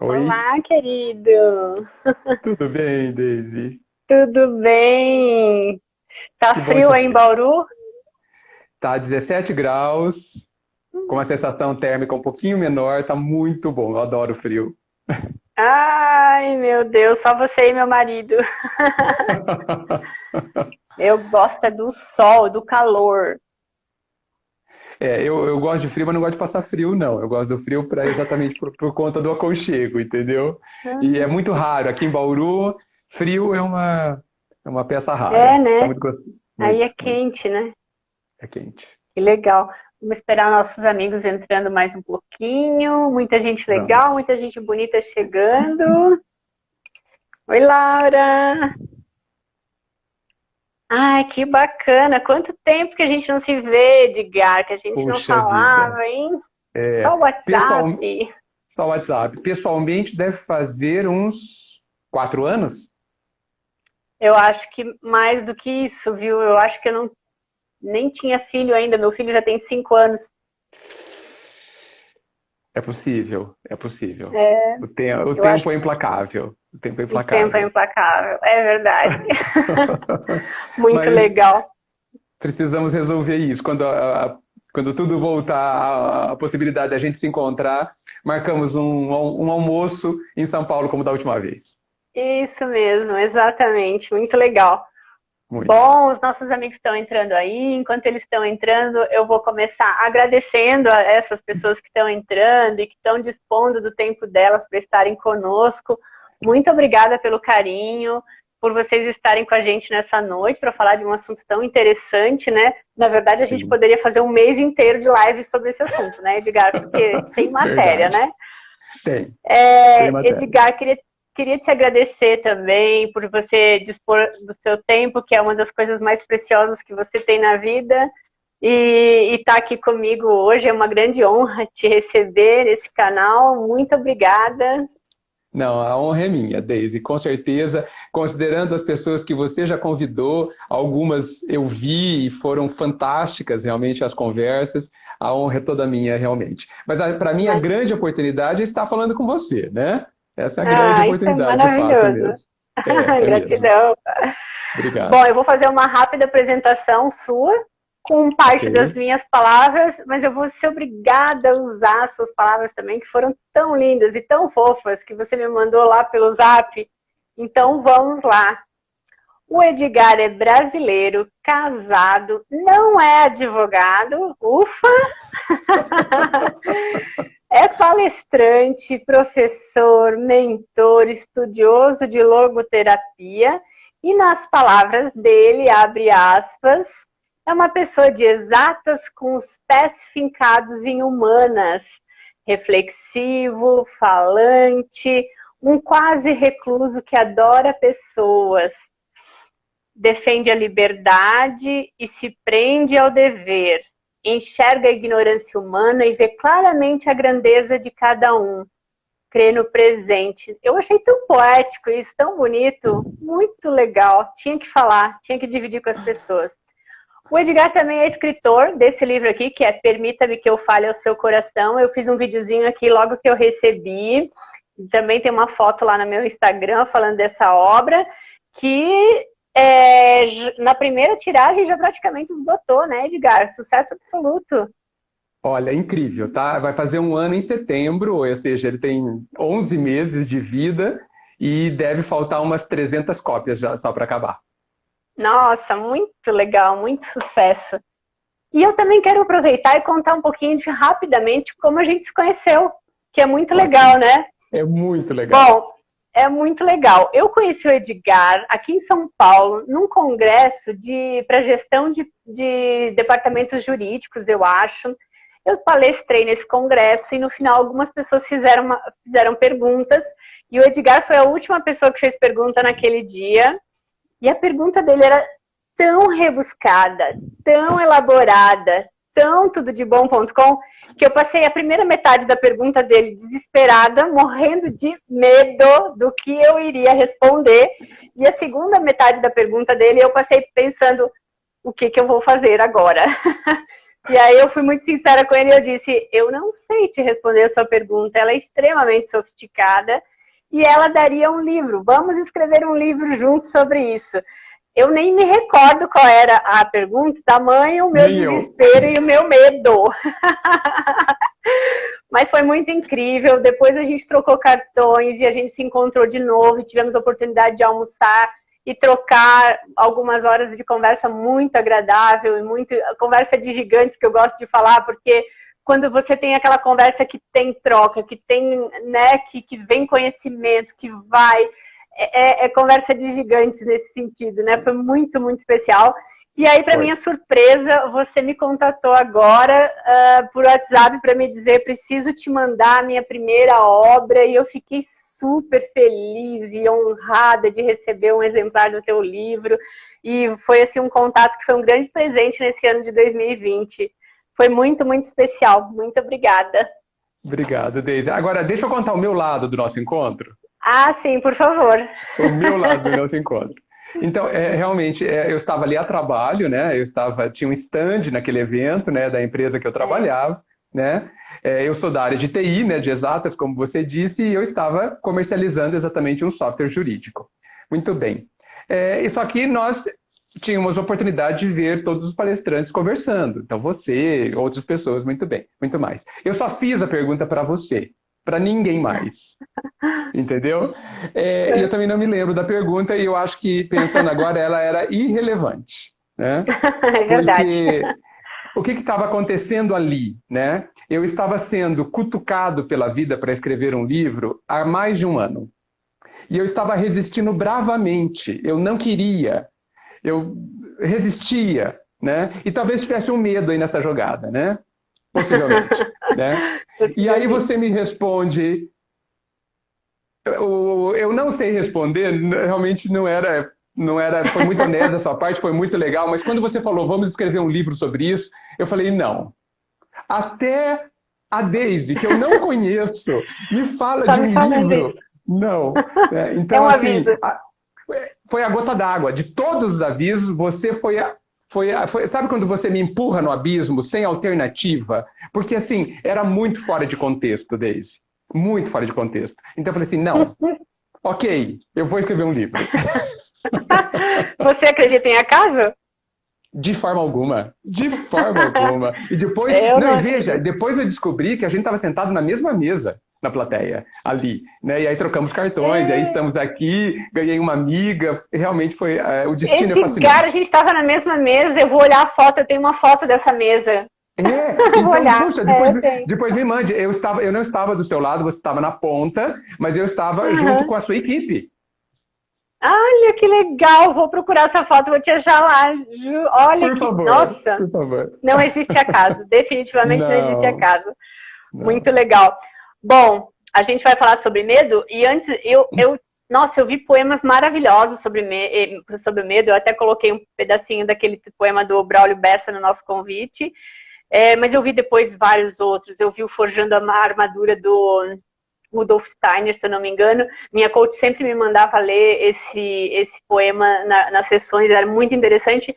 Oi, Olá, querido. tudo bem, Daisy? Tudo bem? Tá Que bom frio te aí em ver. Bauru? Tá 17 graus, com uma sensação térmica um pouquinho menor, tá muito bom. Eu adoro frio. Ai, meu Deus, só você e meu marido. Eu gosto é do sol, do calor. Eu gosto de frio, mas não gosto de passar frio, não. Eu gosto do frio exatamente por conta do aconchego, entendeu? E é muito raro. Aqui em Bauru, frio é uma peça rara. É, Tá né? muito gostoso. Aí Muito, é muito. quente, né? É quente. Que legal. Vamos esperar nossos amigos entrando mais um pouquinho. Muita gente legal, Vamos. muita gente bonita chegando. Oi, Laura. Ai, que bacana. Quanto tempo que a gente não se vê, Edgar, que a gente não Puxa vida. falava, hein? Só É, o WhatsApp. pessoal, só WhatsApp. Pessoalmente deve fazer uns 4 anos? Eu acho que mais do que isso, viu? Eu acho que eu não, nem tinha filho ainda. Meu filho já tem 5 anos. É possível, é possível. É, O eu acho tempo é implacável. O tempo é que o tempo é implacável. implacável. É verdade. Muito Mas legal. precisamos resolver isso. Quando tudo voltar à possibilidade da gente se encontrar, marcamos um almoço em São Paulo, como da última vez. Isso mesmo, exatamente. Muito legal. Muito. Bom, os nossos amigos estão entrando aí. Enquanto eles estão entrando, eu vou começar agradecendo a essas pessoas que estão entrando e que estão dispondo do tempo delas para estarem conosco. Muito obrigada pelo carinho, por vocês estarem com a gente nessa noite para falar de um assunto tão interessante, né? Na verdade, a gente Sim. poderia fazer um mês inteiro de live sobre esse assunto, né, Edgar? Porque tem matéria, Verdade. né? Tem matéria. Edgar, queria te agradecer também por você dispor do seu tempo, que é uma das coisas mais preciosas que você tem na vida. E estar aqui comigo hoje é uma grande honra te receber nesse canal. Muito obrigada. Não, a honra é minha, Daisy, com certeza. Considerando as pessoas que você já convidou, algumas eu vi e foram fantásticas realmente as conversas, a honra é toda minha realmente. Mas para mim a Mas, grande oportunidade é estar falando com você, né? Essa é a grande isso é oportunidade, de fato maravilhoso. mesmo. É mesmo. Gratidão. Bom, Obrigado. eu vou fazer uma rápida apresentação sua, com Ok. parte das minhas palavras, mas eu vou ser obrigada a usar as suas palavras também, que foram tão lindas e tão fofas, que você me mandou lá pelo Zap. Então vamos lá. O Edgar é brasileiro, casado, não é advogado, ufa! É palestrante, professor, mentor, estudioso de logoterapia e, nas palavras dele, abre aspas, é uma pessoa de exatas com os pés fincados em humanas, reflexivo, falante, um quase recluso que adora pessoas, defende a liberdade e se prende ao dever, enxerga a ignorância humana e vê claramente a grandeza de cada um, crê no presente. Eu achei tão poético isso, tão bonito, muito legal. Tinha que falar, tinha que dividir com as pessoas. O Edgar também é escritor desse livro aqui, que é Permita-me que eu fale ao seu coração. Eu fiz um videozinho aqui logo que eu recebi. Também tem uma foto lá no meu Instagram falando dessa obra, que na primeira tiragem já praticamente esgotou, né, Edgar? Sucesso absoluto. Olha, é incrível, tá? Vai fazer um ano em setembro, ou seja, ele tem 11 meses de vida e deve faltar umas 300 cópias já só para acabar. Nossa, muito legal, muito sucesso. E eu também quero aproveitar e contar um pouquinho rapidamente como a gente se conheceu, que é muito legal, Ótimo. né? É muito legal. Bom, é muito legal. Eu conheci o Edgar aqui em São Paulo, num congresso para gestão de departamentos jurídicos, eu acho. Eu palestrei nesse congresso e no final algumas pessoas fizeram perguntas e o Edgar foi a última pessoa que fez pergunta naquele dia. E a pergunta dele era tão rebuscada, tão elaborada, tão tudodebom.com, que eu passei a primeira metade da pergunta dele desesperada, morrendo de medo do que eu iria responder. E a segunda metade da pergunta dele eu passei pensando o que eu vou fazer agora. E aí eu fui muito sincera com ele e eu disse, eu não sei te responder a sua pergunta, ela é extremamente sofisticada e ela daria um livro. Vamos escrever um livro juntos sobre isso. Eu nem me recordo qual era a pergunta, tamanho, o meu desespero e o meu medo. Mas foi muito incrível. Depois a gente trocou cartões e a gente se encontrou de novo e tivemos a oportunidade de almoçar e trocar algumas horas de conversa muito agradável e muito conversa de gigantes que eu gosto de falar, porque quando você tem aquela conversa que tem troca, que tem, né, que vem conhecimento, que vai, é conversa de gigantes nesse sentido, né? Foi muito, muito especial. E aí, para minha surpresa, você me contatou agora por WhatsApp para me dizer, preciso te mandar a minha primeira obra, e eu fiquei super feliz e honrada de receber um exemplar do teu livro. E foi assim um contato que foi um grande presente nesse ano de 2020. Foi muito, muito especial. Muito obrigada. Obrigado, Deise. Agora, deixa eu contar o meu lado do nosso encontro. Ah, sim, por favor. O meu lado do nosso encontro. Então, realmente, eu estava ali a trabalho, né? Tinha um stand naquele evento, né, da empresa que eu trabalhava, né? Eu sou da área de TI, né, de exatas, como você disse, e eu estava comercializando exatamente um software jurídico. Muito bem. E só que nós tínhamos a oportunidade de ver todos os palestrantes conversando. Então, você, outras pessoas, muito bem, muito mais. Eu só fiz a pergunta para você, para ninguém mais. Entendeu? E eu também não me lembro da pergunta e eu acho que, pensando agora, ela era irrelevante. Né? É verdade. Porque o que estava acontecendo ali? Né? Eu estava sendo cutucado pela vida para escrever um livro há mais de um ano. E eu estava resistindo bravamente. Eu não queria. Eu resistia. Né? E talvez tivesse um medo aí nessa jogada. Né? Possivelmente. Né? E aí você me responde... Eu não sei responder, realmente não era, foi muito honesto da sua parte, foi muito legal, mas quando você falou, vamos escrever um livro sobre isso, eu falei, não. Até a Deise, que eu não conheço, me fala de um livro. Isso. Não. Então, assim, foi a gota d'água. De todos os avisos, você foi. Sabe quando você me empurra no abismo sem alternativa? Porque, assim, era muito fora de contexto, Deise. Muito fora de contexto. Então eu falei assim, não, ok, eu vou escrever um livro. Você acredita em acaso? De forma alguma. De forma alguma. E depois, veja, depois eu descobri que a gente estava sentado na mesma mesa na plateia, ali. Né? E aí trocamos cartões, e aí estamos aqui, ganhei uma amiga, realmente foi o destino Edgar, fascinante. A gente estava na mesma mesa, eu vou olhar a foto, eu tenho uma foto dessa mesa. Então, puxa, depois me mande. Eu não estava do seu lado, você estava na ponta, mas eu estava junto com a sua equipe. Olha, que legal! Vou procurar essa foto, vou te achar lá. Olha por favor, nossa! Por favor. Não existe acaso, definitivamente não existe acaso. Não. Muito legal. Bom, a gente vai falar sobre medo, e antes, nossa, eu vi poemas maravilhosos sobre o medo, eu até coloquei um pedacinho daquele poema do Braulio Bessa no nosso convite. Mas eu vi depois vários outros. Eu vi o Forjando a Armadura do Rudolf Steiner, se eu não me engano. Minha coach sempre me mandava ler esse poema nas sessões, era muito interessante.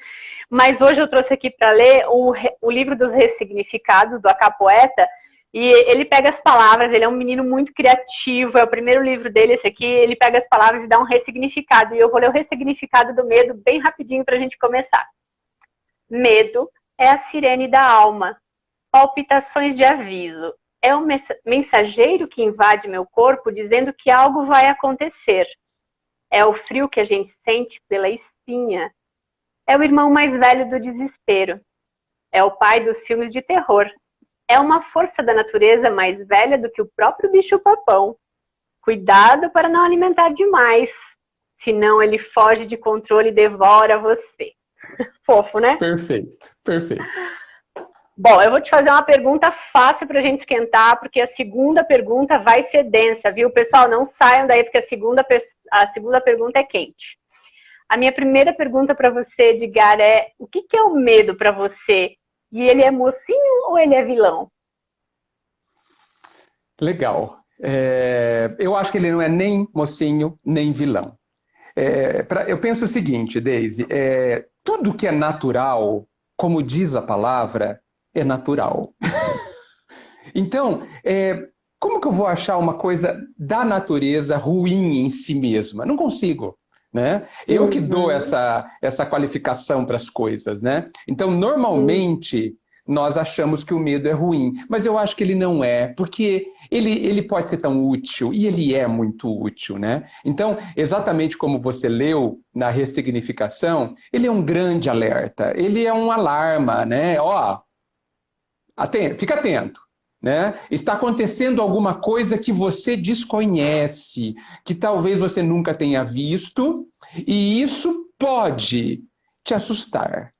Mas hoje eu trouxe aqui para ler o livro dos ressignificados, do Acá Poeta. E ele pega as palavras, ele é um menino muito criativo, é o primeiro livro dele, esse aqui. Ele pega as palavras e dá um ressignificado. E eu vou ler o ressignificado do medo bem rapidinho para a gente começar. Medo é a sirene da alma, palpitações de aviso. É um mensageiro que invade meu corpo dizendo que algo vai acontecer. É o frio que a gente sente pela espinha. É o irmão mais velho do desespero. É o pai dos filmes de terror. É uma força da natureza mais velha do que o próprio bicho-papão. Cuidado para não alimentar demais, senão ele foge de controle e devora você. Fofo, né? Perfeito, perfeito. Bom, eu vou te fazer uma pergunta fácil para a gente esquentar, porque a segunda pergunta vai ser densa, viu? Pessoal, não saiam daí, porque a segunda pergunta é quente. A minha primeira pergunta para você, Edgar, é: o que é o medo para você? E ele é mocinho ou ele é vilão? Legal. Eu acho que ele não é nem mocinho, nem vilão. Eu penso o seguinte, Deise, tudo que é natural, como diz a palavra, é natural. Então, como que eu vou achar uma coisa da natureza ruim em si mesma? Não consigo, né? Eu que dou essa qualificação para as coisas, né? Então, normalmente, nós achamos que o medo é ruim, mas eu acho que ele não é, porque ele pode ser tão útil, e ele é muito útil, né? Então, exatamente como você leu na ressignificação, ele é um grande alerta, ele é um alarma, né? Ó, fica atento. Né? Está acontecendo alguma coisa que você desconhece, que talvez você nunca tenha visto, e isso pode te assustar.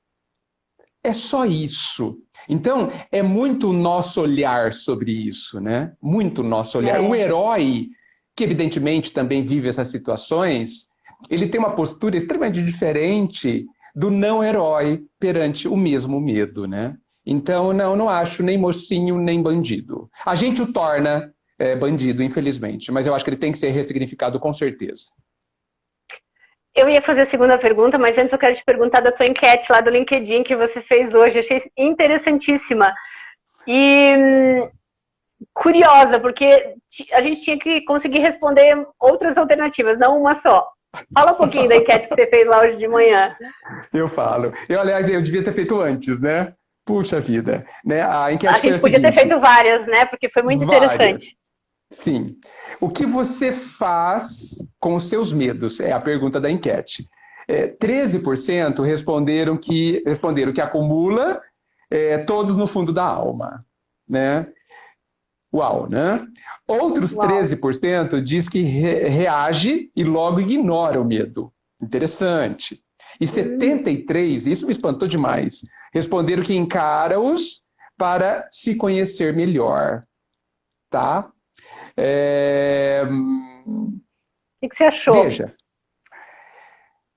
É só isso. Então, é muito o nosso olhar sobre isso, né? Muito o nosso olhar. O herói, que evidentemente também vive essas situações, ele tem uma postura extremamente diferente do não-herói perante o mesmo medo, né? Então, não acho nem mocinho, nem bandido. A gente o torna bandido, infelizmente, mas eu acho que ele tem que ser ressignificado com certeza. Eu ia fazer a segunda pergunta, mas antes eu quero te perguntar da tua enquete lá do LinkedIn que você fez hoje. Achei interessantíssima. E curiosa, porque a gente tinha que conseguir responder outras alternativas, não uma só. Fala um pouquinho da enquete que você fez lá hoje de manhã. Eu falo. Aliás, eu devia ter feito antes, né? Puxa vida. Né? A enquete a gente podia ter feito várias, né? Porque foi muito interessante. Sim. O que você faz com os seus medos? É a pergunta da enquete. 13% responderam que acumula todos no fundo da alma. Né? Uau, né? Outros 13% diz que reage e logo ignora o medo. Interessante. E 73%, isso me espantou demais, responderam que encara-os para se conhecer melhor. Tá? O que você achou? Veja,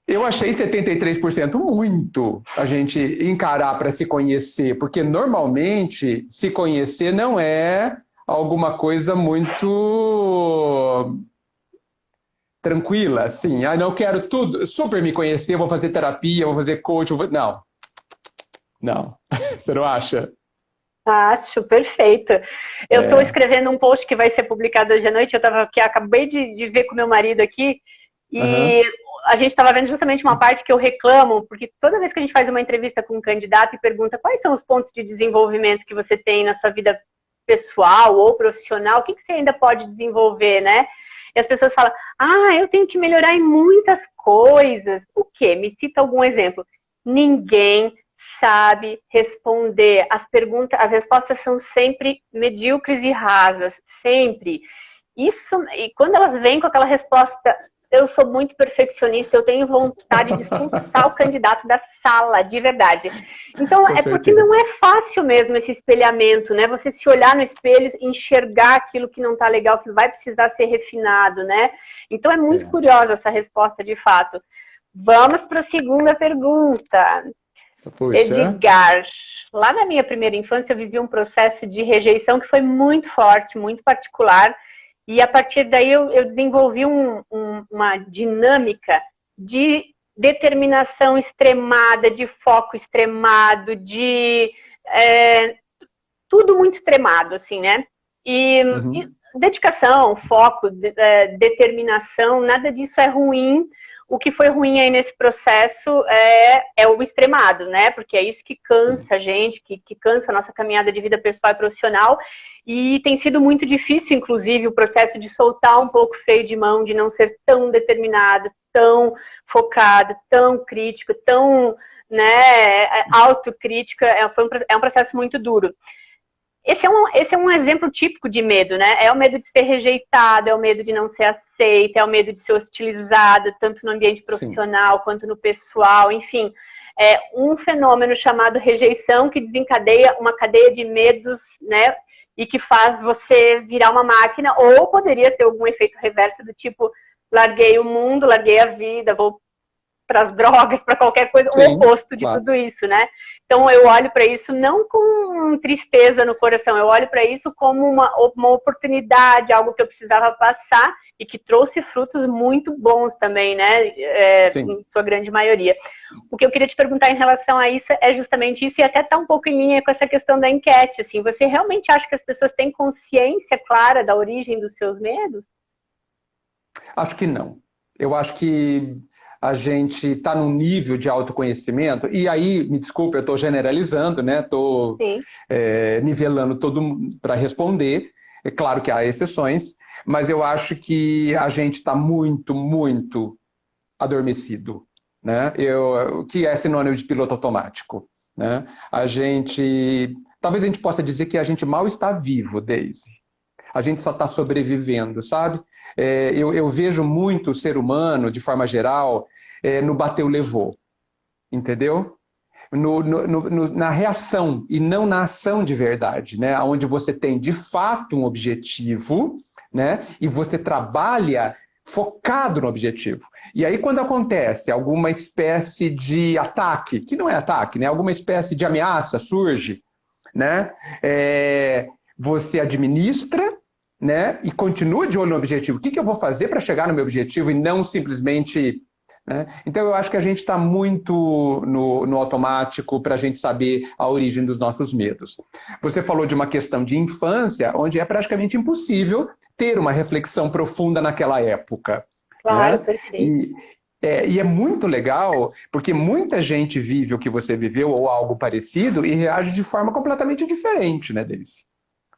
eu achei 73% muito a gente encarar para se conhecer, porque normalmente se conhecer não é alguma coisa muito tranquila, assim. Ah, não quero tudo, super me conhecer, vou fazer terapia, vou fazer coach, Não. Você não acha? Acho, perfeito. Eu estou escrevendo um post que vai ser publicado hoje à noite. Acabei de ver com meu marido aqui e a gente estava vendo justamente uma parte que eu reclamo, porque toda vez que a gente faz uma entrevista com um candidato e pergunta quais são os pontos de desenvolvimento que você tem na sua vida pessoal ou profissional, o que você ainda pode desenvolver, né? E as pessoas falam, eu tenho que melhorar em muitas coisas. O quê? Me cita algum exemplo. Ninguém sabe responder. As respostas são sempre medíocres e rasas, sempre. E quando elas vêm com aquela resposta, eu sou muito perfeccionista, eu tenho vontade de expulsar o candidato da sala, de verdade. Então, porque não é fácil mesmo esse espelhamento, né? Você se olhar no espelho, enxergar aquilo que não tá legal, que vai precisar ser refinado, né? Então, é muito curiosa essa resposta, de fato. Vamos para a segunda pergunta. Puxa. Edgar, lá na minha primeira infância eu vivi um processo de rejeição que foi muito forte, muito particular, e a partir daí eu desenvolvi uma dinâmica de determinação extremada, de foco extremado, de tudo muito extremado, assim, né? E dedicação, foco, determinação, nada disso é ruim. O que foi ruim aí nesse processo é o extremado, né? Porque é isso que cansa a gente, que cansa a nossa caminhada de vida pessoal e profissional. E tem sido muito difícil, inclusive, o processo de soltar um pouco o freio de mão, de não ser tão determinado, tão focado, tão crítico, tão, né, autocrítica. É um processo muito duro. Esse é um exemplo típico de medo, né? É o medo de ser rejeitado, é o medo de não ser aceito, é o medo de ser hostilizado, tanto no ambiente profissional quanto no pessoal, enfim. É um fenômeno chamado rejeição que desencadeia uma cadeia de medos, né? E que faz você virar uma máquina, ou poderia ter algum efeito reverso do tipo, larguei o mundo, larguei a vida, vou para as drogas, para qualquer coisa, o oposto de tudo isso, né? Então eu olho para isso não com tristeza no coração, eu olho para isso como uma oportunidade, algo que eu precisava passar e que trouxe frutos muito bons também, né? Em sua grande maioria. O que eu queria te perguntar em relação a isso é justamente isso, e até está um pouco em linha com essa questão da enquete. Assim, você realmente acha que as pessoas têm consciência clara da origem dos seus medos? Acho que não. Eu acho que a gente está num nível de autoconhecimento, e aí, me desculpe, eu estou generalizando, né? Estou nivelando todo mundo para responder. É claro que há exceções, mas eu acho que a gente está muito, muito adormecido, né? O que é sinônimo de piloto automático, né? Talvez a gente possa dizer que a gente mal está vivo, Daisy. A gente só está sobrevivendo, sabe? Eu vejo muito o ser humano, de forma geral, no bateu, levou, entendeu? Na reação e não na ação de verdade, né? Onde você tem, de fato, um objetivo, né? E você trabalha focado no objetivo. E aí, quando acontece alguma espécie de ataque, que não é ataque, né? Alguma espécie de ameaça surge, né? Você administra, né? E continua de olho no objetivo. O que eu vou fazer para chegar no meu objetivo e não simplesmente... Né? Então, eu acho que a gente está muito no automático para a gente saber a origem dos nossos medos. Você falou de uma questão de infância, onde é praticamente impossível ter uma reflexão profunda naquela época. Claro, né? perfeito. E é muito legal, porque muita gente vive o que você viveu ou algo parecido e reage de forma completamente diferente, né, Daisy?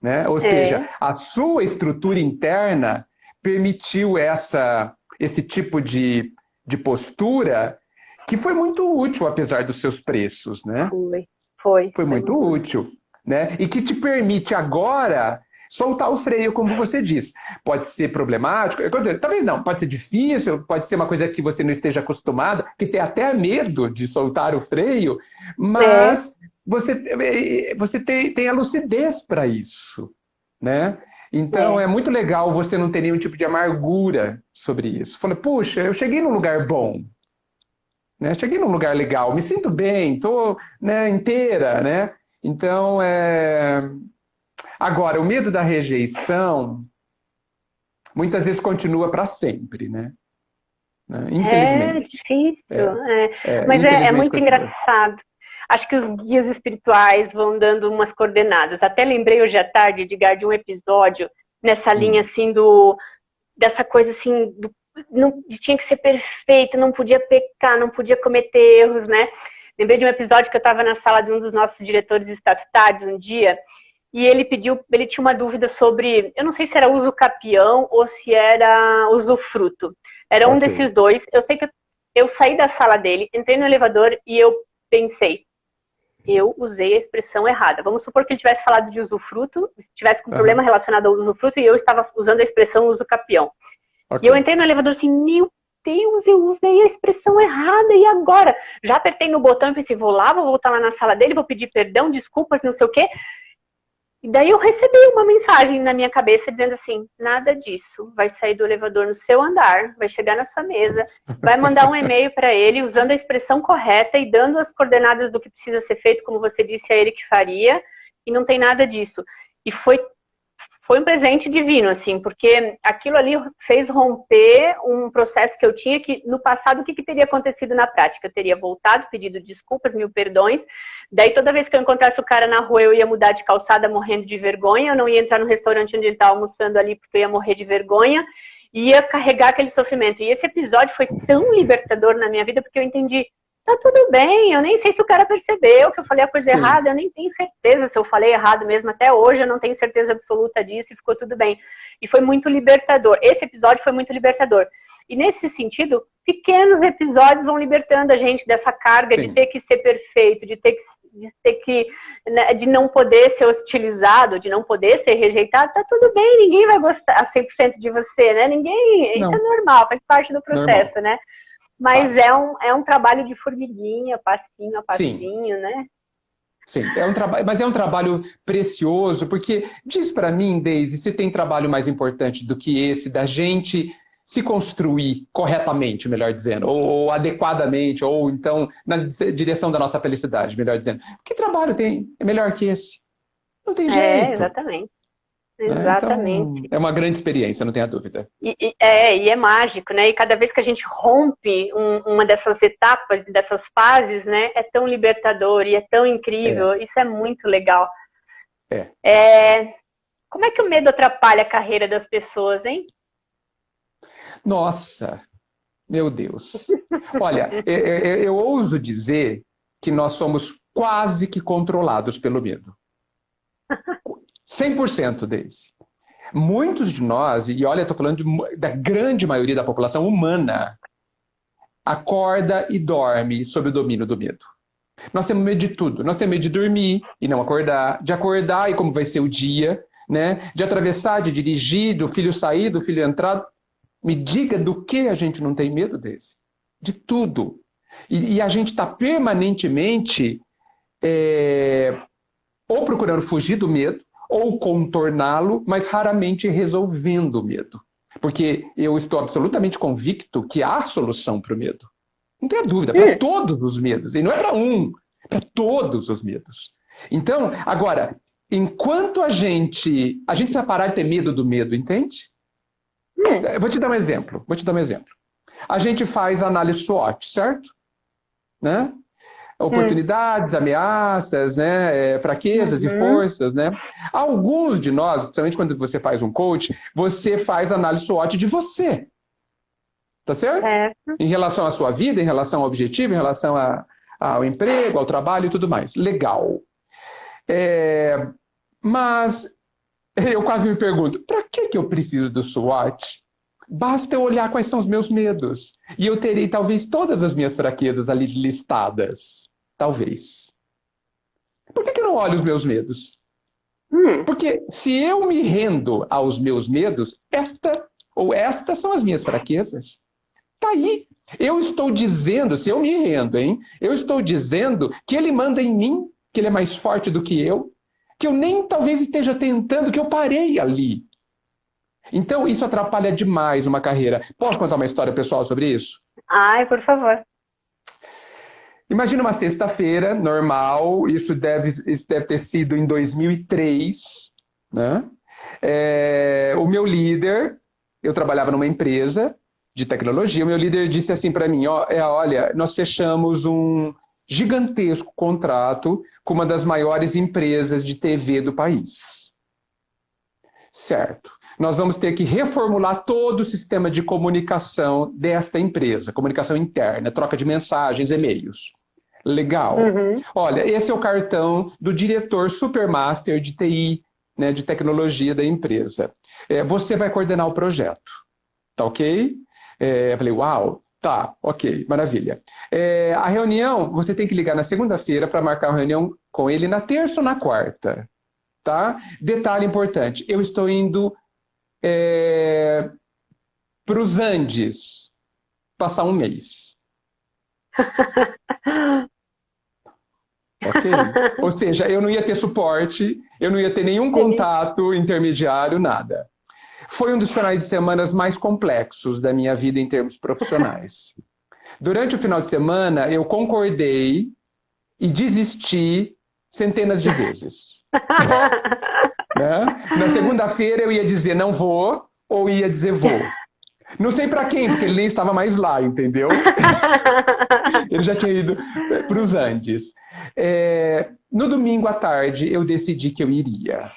Né? Ou seja, a sua estrutura interna permitiu esse tipo de postura que foi muito útil, apesar dos seus preços, né? Foi muito útil, né? E que te permite agora soltar o freio, como você disse. Pode ser problemático, talvez não, pode ser difícil, pode ser uma coisa que você não esteja acostumada, que tem até medo de soltar o freio, mas você tem a lucidez para isso, né? Então, é muito legal você não ter nenhum tipo de amargura sobre isso. Falei, puxa, eu cheguei num lugar bom, né? Cheguei num lugar legal, me sinto bem, estou, né, inteira, né? Então, Agora, o medo da rejeição muitas vezes continua para sempre, né? Infelizmente. É difícil, mas é muito continua. engraçado. Acho que os guias espirituais vão dando umas coordenadas. Até lembrei hoje à tarde, Edgar, de um episódio nessa linha assim dessa coisa assim tinha que ser perfeito, não podia pecar, não podia cometer erros, né? Lembrei de um episódio que eu estava na sala de um dos nossos diretores estatutários um dia, e ele tinha uma dúvida sobre, eu não sei se era uso capião ou se era usufruto. Era um desses dois. Eu sei que eu saí da sala dele, entrei no elevador e eu pensei, eu usei a expressão errada. Vamos supor que ele tivesse falado de usufruto, tivesse com problema relacionado ao usufruto e eu estava usando a expressão uso capião. E eu entrei no elevador assim, meu Deus, eu usei a expressão errada, e agora? Já apertei no botão e pensei, vou voltar lá na sala dele, vou pedir perdão, desculpas, não sei o quê. E daí eu recebi uma mensagem na minha cabeça dizendo assim, nada disso, vai sair do elevador no seu andar, vai chegar na sua mesa, vai mandar um e-mail para ele usando a expressão correta e dando as coordenadas do que precisa ser feito, como você disse a ele que faria, e não tem nada disso. E foi um presente divino, assim, porque aquilo ali fez romper um processo que eu tinha que, no passado, o que teria acontecido na prática? Eu teria voltado, pedido desculpas, mil perdões, daí toda vez que eu encontrasse o cara na rua, eu ia mudar de calçada morrendo de vergonha, eu não ia entrar no restaurante onde ele estava almoçando ali, porque eu ia morrer de vergonha, e ia carregar aquele sofrimento. E esse episódio foi tão libertador na minha vida, porque eu entendi, tá tudo bem, eu nem sei se o cara percebeu que eu falei a coisa errada, eu nem tenho certeza se eu falei errado mesmo, até hoje eu não tenho certeza absoluta disso e ficou tudo bem. E foi muito libertador, esse episódio foi muito libertador. E nesse sentido, pequenos episódios vão libertando a gente dessa carga de ter que ser perfeito, de não poder ser hostilizado, de não poder ser rejeitado, tá tudo bem, ninguém vai gostar 100% de você, né? Isso é normal, faz parte do processo, né? Mas é um trabalho de formiguinha, passinho a passinho, né? Sim, mas é um trabalho precioso, porque diz para mim, Daisy, se tem trabalho mais importante do que esse, da gente se construir corretamente, melhor dizendo, ou adequadamente, ou então na direção da nossa felicidade, melhor dizendo. Que trabalho é melhor que esse? Não tem jeito. Exatamente. né? Então, Exatamente. é uma grande experiência, não tenha dúvida. E é mágico, né? E cada vez que a gente rompe uma dessas etapas, dessas fases, né? É tão libertador e é tão incrível. Isso é muito legal. Como é que o medo atrapalha a carreira das pessoas, hein? Nossa, meu Deus. Olha, eu ouso dizer que nós somos quase que controlados pelo medo. 100% deles. Muitos de nós, e olha, estou falando da grande maioria da população humana, acorda e dorme sob o domínio do medo. Nós temos medo de tudo. Nós temos medo de dormir e não acordar, de acordar e como vai ser o dia, né? De atravessar, de dirigir, do filho sair, do filho entrar. Me diga do que a gente não tem medo desse. De tudo. E a gente está permanentemente ou procurando fugir do medo, ou contorná-lo, mas raramente resolvendo o medo. Porque eu estou absolutamente convicto que há solução para o medo. Não tenha dúvida, para todos os medos. E não é para um, para todos os medos. Então, agora, enquanto a gente precisa parar de ter medo do medo, entende? Eu vou te dar um exemplo. A gente faz análise SWOT, certo? Né? Oportunidades, ameaças, né? Fraquezas e forças, né? Alguns de nós, principalmente quando você faz um coach, você faz análise SWOT de você. Tá certo? Em relação à sua vida, em relação ao objetivo, em relação ao emprego, ao trabalho e tudo mais. Legal. Mas eu quase me pergunto, para que eu preciso do SWOT? Basta eu olhar quais são os meus medos. E eu terei talvez todas as minhas fraquezas ali listadas. Talvez. Por que eu não olho os meus medos? Porque se eu me rendo aos meus medos, estas são as minhas fraquezas. Tá aí. Eu estou dizendo, se eu me rendo, hein? Eu estou dizendo que ele manda em mim, que ele é mais forte do que eu nem talvez esteja tentando, que eu parei ali. Então, isso atrapalha demais uma carreira. Posso contar uma história pessoal sobre isso? Ai, por favor. Imagina uma sexta-feira, normal, isso deve ter sido em 2003, né? O meu líder, eu trabalhava numa empresa de tecnologia, o meu líder disse assim para mim, olha, nós fechamos um gigantesco contrato com uma das maiores empresas de TV do país. Certo. Nós vamos ter que reformular todo o sistema de comunicação desta empresa, comunicação interna, troca de mensagens, e-mails. Legal. Olha, esse é o cartão do diretor supermaster de TI, né, de tecnologia da empresa. Você vai coordenar o projeto. Tá ok? Eu falei, uau, tá, ok, maravilha. A reunião, você tem que ligar na segunda-feira para marcar uma reunião com ele na terça ou na quarta. Tá? Detalhe importante, eu estou indo para os Andes passar um mês. Ok? Ou seja, eu não ia ter suporte, eu não ia ter nenhum contato intermediário, nada. Foi um dos finais de semana mais complexos da minha vida em termos profissionais. Durante o final de semana, eu concordei e desisti centenas de vezes. Né? Na segunda-feira eu ia dizer não vou, ou ia dizer vou. Não sei para quem, porque ele nem estava mais lá, entendeu? Ele já tinha ido para os Andes. No domingo à tarde, eu decidi que eu iria.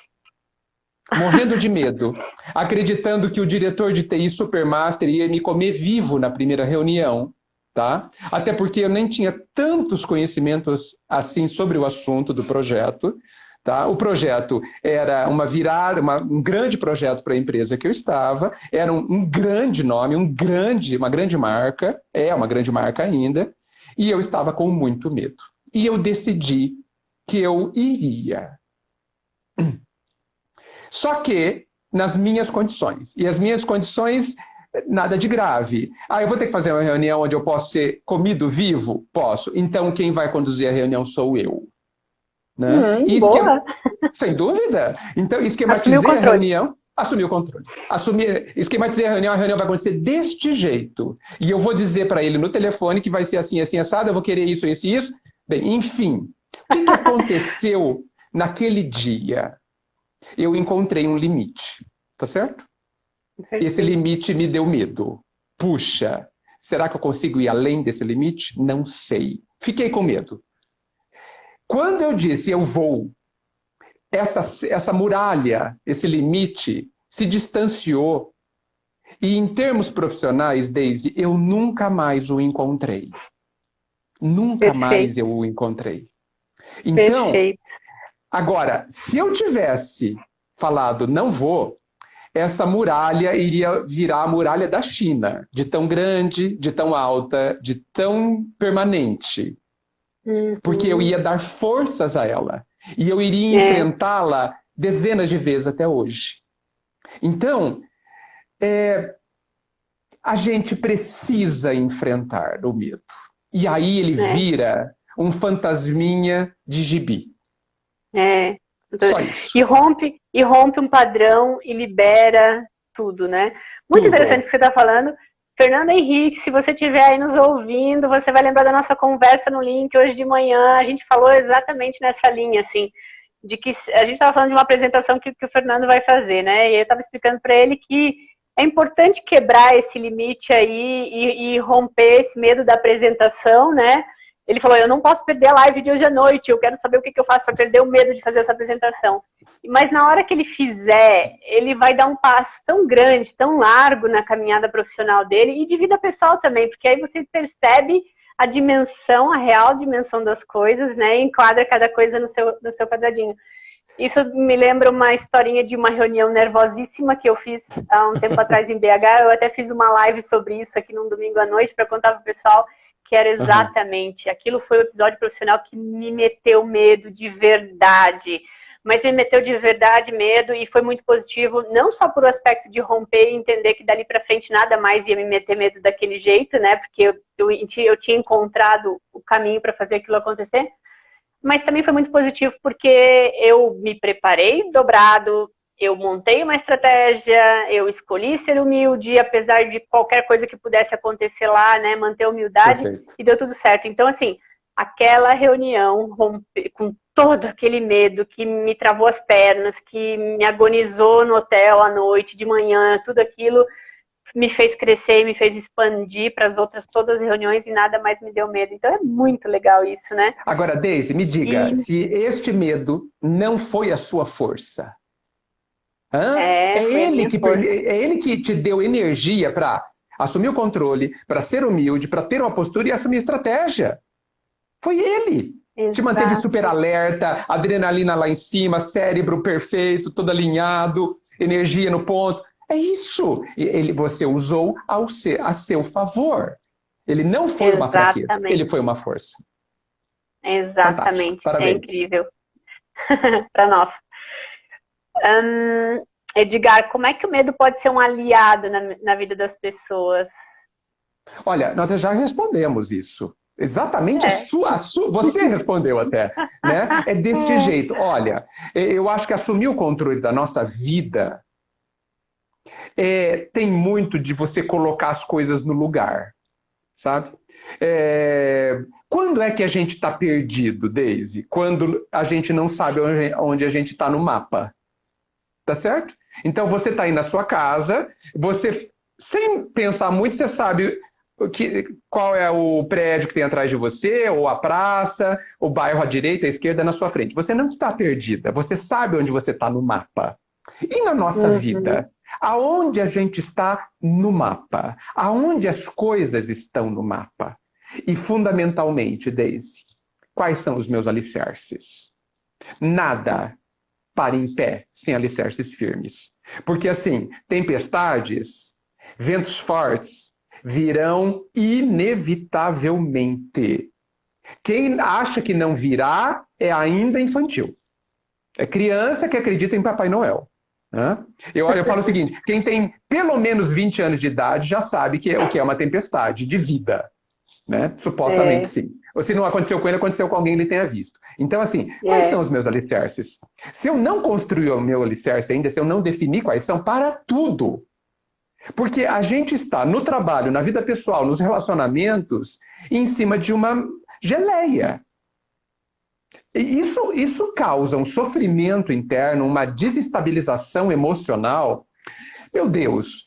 Morrendo de medo, acreditando que o diretor de TI Supermaster ia me comer vivo na primeira reunião, tá? Até porque eu nem tinha tantos conhecimentos assim sobre o assunto do projeto. Tá? O projeto era uma virada, um grande projeto para a empresa que eu estava, era um grande nome, uma grande marca, uma grande marca ainda, e eu estava com muito medo. E eu decidi que eu iria. Só que nas minhas condições. E as minhas condições, nada de grave. Eu vou ter que fazer uma reunião onde eu posso ser comido vivo? Posso. Então quem vai conduzir a reunião sou eu. Né? Boa. Sem dúvida. Então, esquematizei a reunião, assumi o controle. Esquematizei a reunião vai acontecer deste jeito. E eu vou dizer para ele no telefone que vai ser assim, assim, assado, eu vou querer isso, isso e isso. Bem, enfim, o que aconteceu naquele dia? eu encontrei um limite, tá certo? Esse limite me deu medo. Puxa, será que eu consigo ir além desse limite? Não sei. Fiquei com medo. Quando eu disse eu vou, essa muralha, esse limite, se distanciou. E em termos profissionais, Deise, eu nunca mais o encontrei. Nunca mais eu o encontrei. Então, agora, se eu tivesse falado não vou, essa muralha iria virar a muralha da China, de tão grande, de tão alta, de tão permanente. Porque eu ia dar forças a ela. E eu iria enfrentá-la dezenas de vezes até hoje. Então, a gente precisa enfrentar o medo. E aí ele vira um fantasminha de gibi. Só isso. E rompe um padrão e libera tudo, né? Muito interessante o que você está falando. Fernando Henrique, se você estiver aí nos ouvindo, você vai lembrar da nossa conversa no link hoje de manhã. A gente falou exatamente nessa linha, assim, de que a gente estava falando de uma apresentação que o Fernando vai fazer, né? E eu estava explicando para ele que é importante quebrar esse limite aí e romper esse medo da apresentação, né? Ele falou, eu não posso perder a live de hoje à noite, eu quero saber o que eu faço para perder o medo de fazer essa apresentação. Mas na hora que ele fizer, ele vai dar um passo tão grande, tão largo na caminhada profissional dele e de vida pessoal também, porque aí você percebe a dimensão, a real dimensão das coisas, né? E enquadra cada coisa no seu quadradinho. Isso me lembra uma historinha de uma reunião nervosíssima que eu fiz há um tempo atrás em BH. Eu até fiz uma live sobre isso aqui num domingo à noite para contar para o pessoal que era exatamente, aquilo foi o episódio profissional que me meteu medo de verdade, mas me meteu de verdade medo e foi muito positivo, não só por o aspecto de romper e entender que dali para frente nada mais ia me meter medo daquele jeito, né, porque eu tinha encontrado o caminho para fazer aquilo acontecer, mas também foi muito positivo porque eu me preparei dobrado, eu montei uma estratégia, eu escolhi ser humilde, apesar de qualquer coisa que pudesse acontecer lá, né, manter a humildade. Perfeito. E deu tudo certo. Então, assim, aquela reunião com todo aquele medo que me travou as pernas, que me agonizou no hotel à noite, de manhã, tudo aquilo me fez crescer, me fez expandir para as outras todas as reuniões e nada mais me deu medo. Então é muito legal isso, né? Agora, Deise, me diga, se este medo não foi a sua força, é ele que te deu energia para assumir o controle, para ser humilde, para ter uma postura e assumir estratégia. Foi ele. Exato. Te manteve super alerta, adrenalina lá em cima, cérebro perfeito, todo alinhado, energia no ponto. É isso. Você usou a seu favor. Ele não foi uma fraqueza, ele foi uma força. Exatamente. É incrível. Para nós. Edgar, como é que o medo pode ser um aliado na vida das pessoas? Olha, nós já respondemos isso. Exatamente você respondeu até, né? É deste jeito. Olha, eu acho que assumir o controle da nossa vida tem muito de você colocar as coisas no lugar, sabe? Quando é que a gente está perdido, Deise? Quando a gente não sabe onde a gente está no mapa. Tá certo? Então você está aí na sua casa, você, sem pensar muito, você sabe qual é o prédio que tem atrás de você, ou a praça, o bairro à direita, à esquerda, na sua frente. Você não está perdida, você sabe onde você está no mapa. E na nossa vida? Aonde a gente está no mapa? Aonde as coisas estão no mapa? E fundamentalmente, Deise, quais são os meus alicerces? Nada para em pé sem alicerces firmes. Porque assim, tempestades, ventos fortes virão inevitavelmente. Quem acha que não virá é ainda infantil. É criança que acredita em Papai Noel. Né? Eu falo o seguinte, quem tem pelo menos 20 anos de idade já sabe o que é uma tempestade de vida. Né? Supostamente sim. Ou se não aconteceu com ele, aconteceu com alguém que ele tenha visto. Então, assim, quais são os meus alicerces? Se eu não construir o meu alicerce ainda, se eu não definir quais são, para tudo. Porque a gente está no trabalho, na vida pessoal, nos relacionamentos, em cima de uma geleia. Isso causa um sofrimento interno, uma desestabilização emocional. Meu Deus,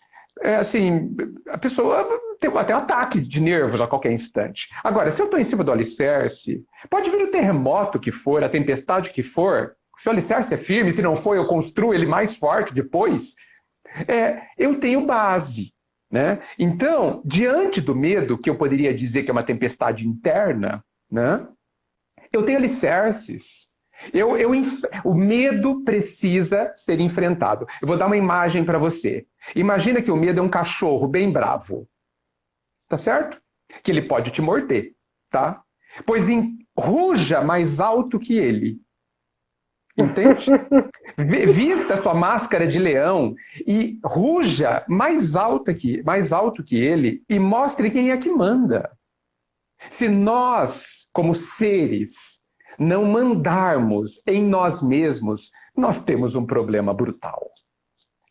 assim, a pessoa tem até um ataque de nervos a qualquer instante. Agora, se eu estou em cima do alicerce, pode vir o terremoto que for, a tempestade que for, se o alicerce é firme, se não for, eu construo ele mais forte depois, eu tenho base. Né? Então, diante do medo, que eu poderia dizer que é uma tempestade interna, né? Eu tenho alicerces. O medo precisa ser enfrentado. Eu vou dar uma imagem para você. Imagina que o medo é um cachorro bem bravo. Tá certo? Que ele pode te morder, tá? Pois ruja mais alto que ele. Entende? Vista sua máscara de leão e ruja mais alto que ele e mostre quem é que manda. Se nós, como seres, não mandarmos em nós mesmos, nós temos um problema brutal.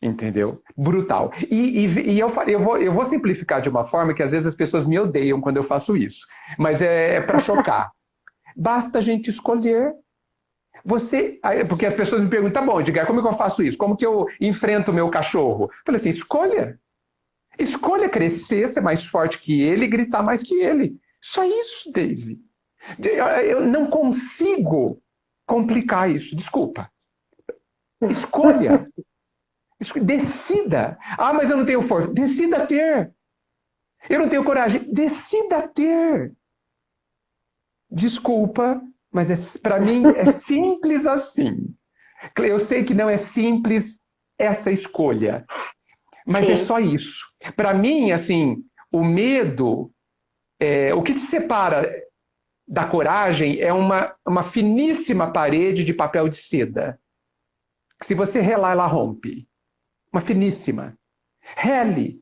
Entendeu? Brutal. E eu vou simplificar de uma forma que às vezes as pessoas me odeiam quando eu faço isso. Mas é para chocar. Basta a gente escolher. Porque as pessoas me perguntam, tá bom, Edgar, como é que eu faço isso? Como que eu enfrento o meu cachorro? Eu falei assim, escolha. Escolha crescer, ser mais forte que ele e gritar mais que ele. Só isso, Daisy. Eu não consigo complicar isso. Desculpa. Escolha. Decida. Ah, mas eu não tenho força. Decida ter. Eu não tenho coragem. Decida ter. Desculpa, mas para mim é simples assim. Eu sei que não é simples essa escolha, mas é só isso. Para mim, assim, o medo, o que te separa da coragem é uma finíssima parede de papel de seda. Se você relar, ela rompe. Uma finíssima. Rele.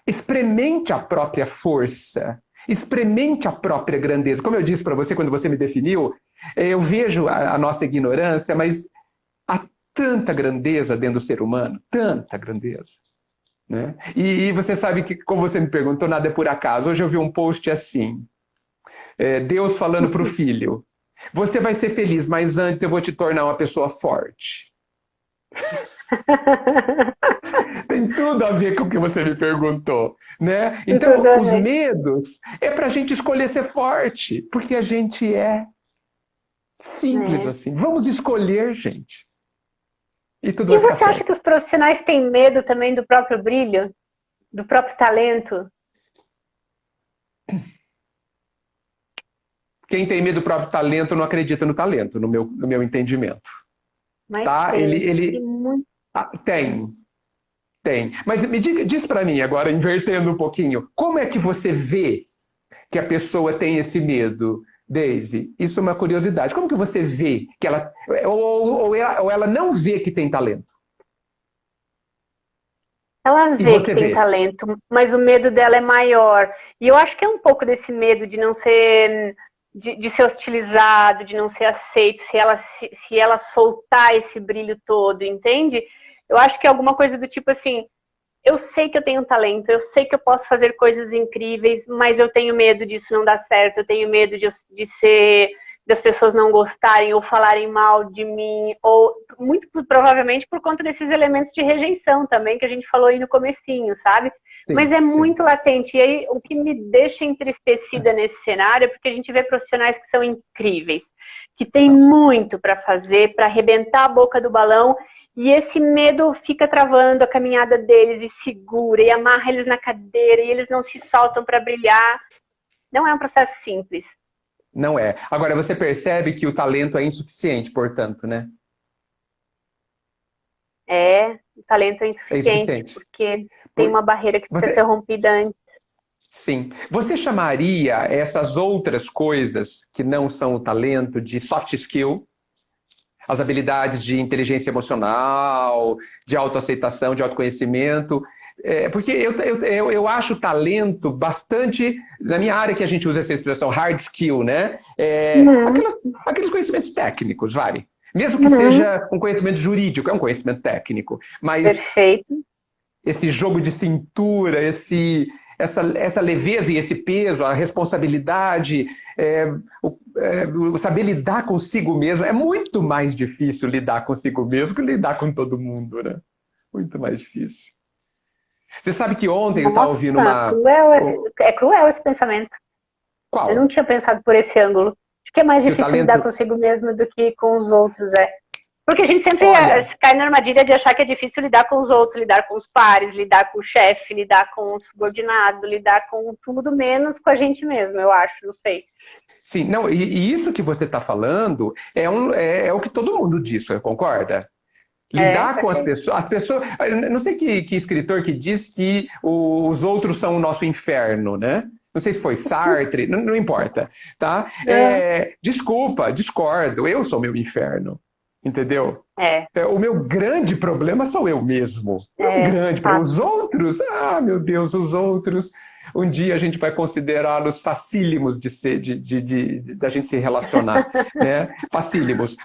Experimente a própria força. Experimente a própria grandeza. Como eu disse para você quando você me definiu, eu vejo a nossa ignorância, mas há tanta grandeza dentro do ser humano, tanta grandeza. Né? E você sabe que, como você me perguntou, nada é por acaso. Hoje eu vi um post assim, Deus falando para o filho, você vai ser feliz, mas antes eu vou te tornar uma pessoa forte. Tem tudo a ver com o que você me perguntou, né? Então, os medos é para a gente escolher ser forte, porque a gente é simples assim. Vamos escolher, gente. E tudo vai ficar você acha que os profissionais têm medo também do próprio brilho? Do próprio talento? Quem tem medo do próprio talento não acredita no talento, no meu entendimento. Mas tá? tem. Tem. Mas diz para mim agora, invertendo um pouquinho, como é que você vê que a pessoa tem esse medo, Daisy? Isso é uma curiosidade. Como que você vê que ela... Ou ela não vê que tem talento? Ela vê que tem talento, mas o medo dela é maior. E eu acho que é um pouco desse medo de não ser... De ser hostilizado, de não ser aceito, se ela soltar esse brilho todo, entende? Eu acho que é alguma coisa do tipo assim, eu sei que eu tenho talento, eu sei que eu posso fazer coisas incríveis, mas eu tenho medo disso não dar certo, eu tenho medo das pessoas não gostarem ou falarem mal de mim, ou muito provavelmente por conta desses elementos de rejeição também, que a gente falou aí no comecinho, sabe? Sim, mas é muito latente. E aí, o que me deixa entristecida nesse cenário é porque a gente vê profissionais que são incríveis, que têm muito para fazer, para arrebentar a boca do balão, e esse medo fica travando a caminhada deles e segura, e amarra eles na cadeira, e eles não se soltam para brilhar. Não é um processo simples. Não é. Agora, você percebe que o talento é insuficiente, portanto, né? O talento é insuficiente, porque tem uma barreira que precisa ser rompida antes. Sim. Você chamaria essas outras coisas que não são o talento de soft skill? As habilidades de inteligência emocional, de autoaceitação, de autoconhecimento? Porque eu acho talento bastante, na minha área que a gente usa essa expressão hard skill, né? Aqueles conhecimentos técnicos, vai. Mesmo que seja um conhecimento jurídico, é um conhecimento técnico. Mas perfeito. Esse jogo de cintura, essa leveza e esse peso, a responsabilidade, saber lidar consigo mesmo. É muito mais difícil lidar consigo mesmo que lidar com todo mundo, né? Muito mais difícil. Você sabe que ontem eu estava ouvindo uma... É cruel esse pensamento. Qual? Eu não tinha pensado por esse ângulo. Acho que é mais difícil lidar consigo mesmo do que com os outros, Porque a gente sempre cai na armadilha de achar que é difícil lidar com os outros, lidar com os pares, lidar com o chefe, lidar com o subordinado, lidar com tudo menos com a gente mesmo, eu acho, não sei. Sim, não, e isso que você está falando é o que todo mundo diz, você concorda? Lidar com as pessoas... Não sei que escritor que diz que os outros são o nosso inferno, né? Não sei se foi Sartre, não importa, tá? Desculpa, discordo, eu sou meu inferno, entendeu? O meu grande problema sou eu mesmo. Os outros, meu Deus, os outros, um dia a gente vai considerá-los facílimos da gente se relacionar, né? Facílimos.